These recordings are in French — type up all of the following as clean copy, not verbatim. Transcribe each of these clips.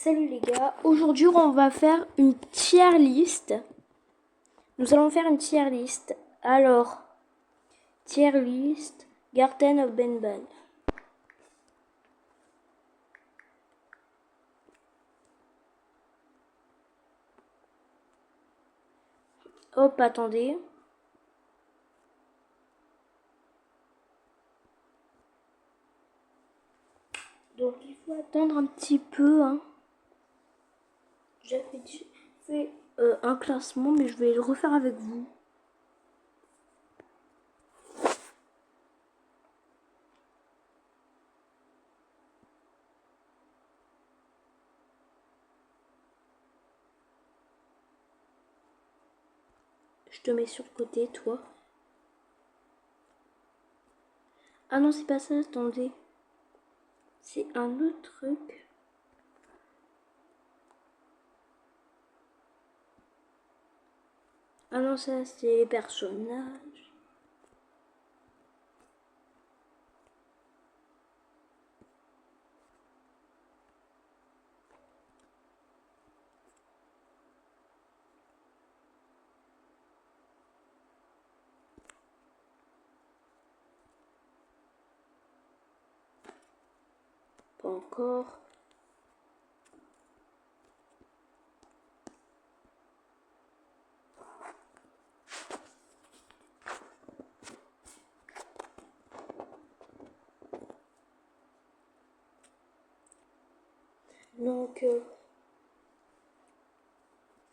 Salut les gars, aujourd'hui on va faire une tier list. Nous allons faire une tier list. Alors, tier list, Garten of Banban. Hop, attendez. Donc il faut attendre un petit peu. J'avais fait un classement, mais je vais le refaire avec vous. Je te mets sur le côté, toi. Ah non, c'est pas ça, attendez. C'est un autre truc. Ah non, ça c'est les personnages. Pas encore. Donc,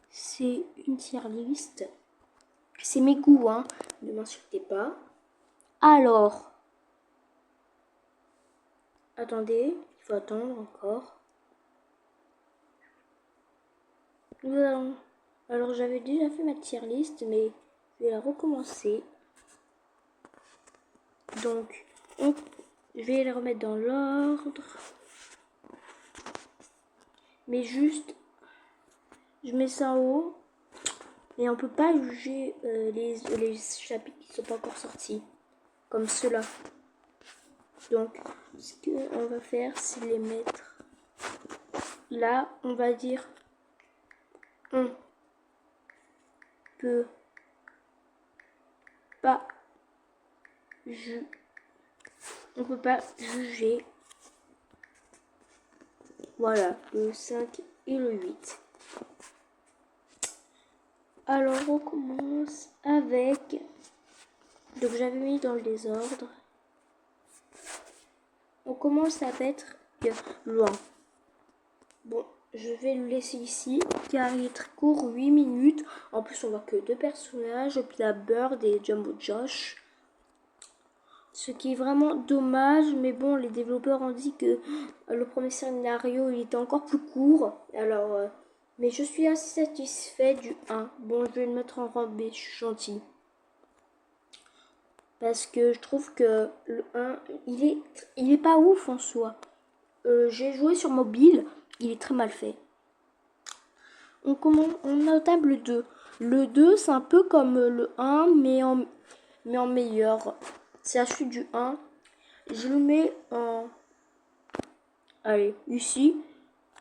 c'est une tier list. C'est mes goûts, hein. Ne m'insultez pas. Alors, attendez, il faut attendre encore. Alors, j'avais déjà fait ma tier list, mais je vais la recommencer. Donc, je vais les remettre dans l'ordre. Mais juste, je mets ça en haut. Et on peut pas juger les chapitres qui sont pas encore sortis. Comme ceux-là. Donc, ce qu'on va faire, c'est les mettre là. On va dire on peut pas on peut pas juger. Voilà, le 5 et le 8. Alors on commence avec, donc j'avais mis dans le désordre. On commence à mettre loin. Bon, je vais le laisser ici car il est très court, 8 minutes. En plus on voit que deux personnages, la Bird et Jumbo Josh. Ce qui est vraiment dommage, mais bon, les développeurs ont dit que le premier scénario il était encore plus court. Alors, mais je suis assez satisfait du 1. Bon, je vais le mettre en robe et je suis gentil. Parce que je trouve que le 1, il est pas ouf en soi. J'ai joué sur mobile, il est très mal fait. On entame le 2. Le 2, c'est un peu comme le 1, mais en meilleur. C'est la suite du 1. Je le mets en... Allez, ici,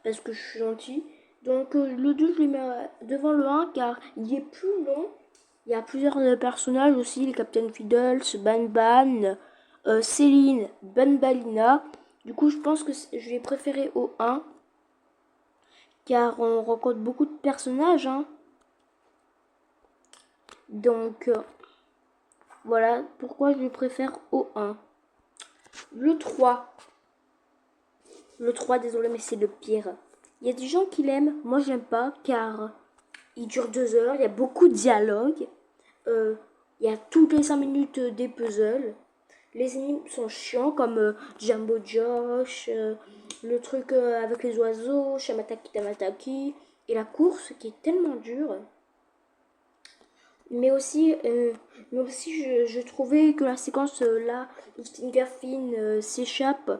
parce que je suis gentil. Donc le 2, je le mets devant le 1, car il est plus long. Il y a plusieurs personnages aussi, les Captain Fiddles, Banban, Céline, Banbalina. Du coup, je pense que je vais préférer au 1. Car on rencontre beaucoup de personnages. Hein. Donc, voilà pourquoi je préfère au 1. Le 3. Le 3, désolé, mais c'est le pire. Il y a des gens qui l'aiment, moi j'aime pas, car il dure 2 heures, il y a beaucoup de dialogue. Il y a toutes les 5 minutes des puzzles. Les énigmes sont chiants, comme Jumbo Josh, le truc avec les oiseaux, Shamataki Tamataki, et la course qui est tellement dure. Mais aussi, je trouvais que la séquence là où Stinkerfin s'échappe,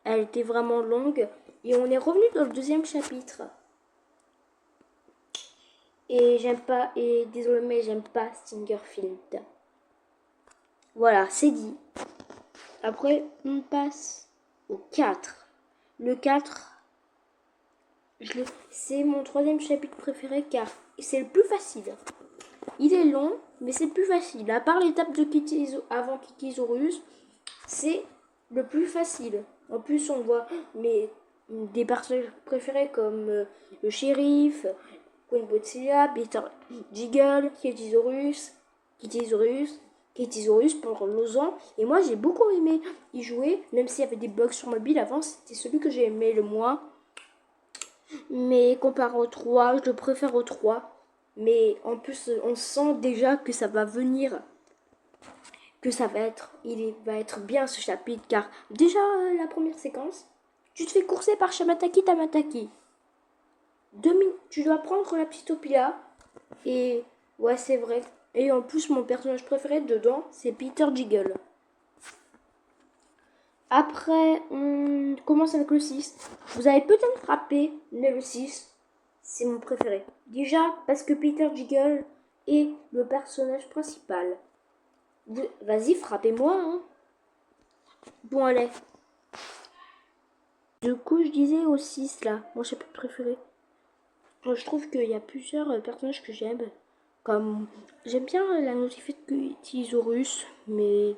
elle était vraiment longue. Et on est revenu dans le deuxième chapitre. Et j'aime pas, et désolé, mais j'aime pas Stinkerfield. Voilà, c'est dit. Après, on passe au 4. Le 4, C'est mon troisième chapitre préféré car c'est le plus facile. Il est long, mais c'est le plus facile. À part l'étape de avant Kikisaurus, c'est le plus facile. En plus, on voit des personnages préférés comme le shérif, Queen Botzilla, Peter Jiggle, Kitisaurus pour Lausanne. Et moi, j'ai beaucoup aimé y jouer, même s'il y avait des bugs sur mobile avant, c'était celui que j'ai aimé le moins. Mais comparé au 3, je le préfère au 3. Mais en plus, on sent déjà que ça va venir, que il va être bien ce chapitre, car déjà la première séquence, tu te fais courser par Shamataki Tamataki. Tu dois prendre la petite Opila, et ouais, c'est vrai. Et en plus, mon personnage préféré dedans, c'est Peter Jiggle. Après, on commence avec le 6. Vous avez peut-être frappé, mais le 6, c'est mon préféré. Déjà, parce que Peter Jiggle est le personnage principal. Vas-y, frappez-moi, hein. Bon, allez. Du coup, je disais au 6, là, mon chapitre préféré. Je trouve qu'il y a plusieurs personnages que j'aime. Comme, j'aime bien la notification de Tisaurus, mais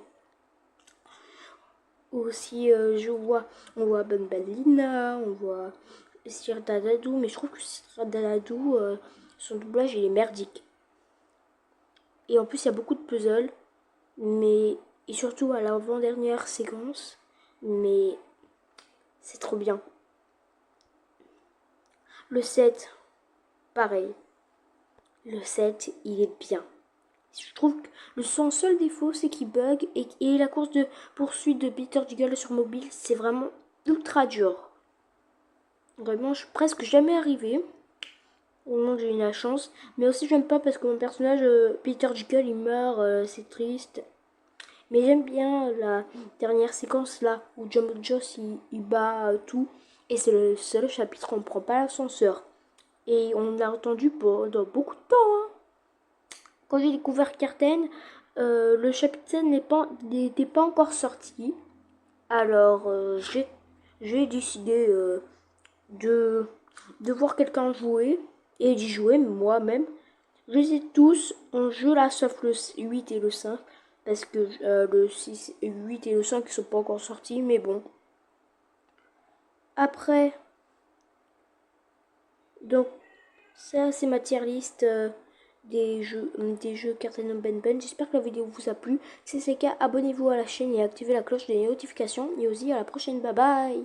aussi, on voit Banbalina, on voit Sir Dadadou, mais je trouve que Sir Dadadou, son doublage, il est merdique. Et en plus, il y a beaucoup de puzzles, et surtout à l'avant-dernière séquence, mais c'est trop bien. Le 7, pareil. Le 7, il est bien. Je trouve que son seul défaut, c'est qu'il bug et la course de poursuite de Peter Jiggle sur mobile, c'est vraiment ultra dur. Vraiment, je suis presque jamais arrivé. Au moment que j'ai eu la chance. Mais aussi, j'aime pas parce que mon personnage, Peter Jiggle, il meurt, c'est triste. Mais j'aime bien la dernière séquence là, où Jumbo Joss, il bat tout. Et c'est le seul chapitre où on prend pas l'ascenseur. Et on l'a entendu pendant beaucoup de temps, hein. Quand j'ai découvert Carten, le chapitre 7 n'était pas encore sorti. Alors j'ai décidé de voir quelqu'un jouer et d'y jouer moi-même. Je les ai tous en jeu là, sauf le 8 et le 5. Parce que le 6, 8 et le 5 ne sont pas encore sortis, mais bon. Après, donc ça c'est ma tier list des jeux Carten Ben Ben. J'espère que la vidéo vous a plu. Si c'est le cas, abonnez-vous à la chaîne et activez la cloche des notifications. Et aussi à la prochaine, bye bye.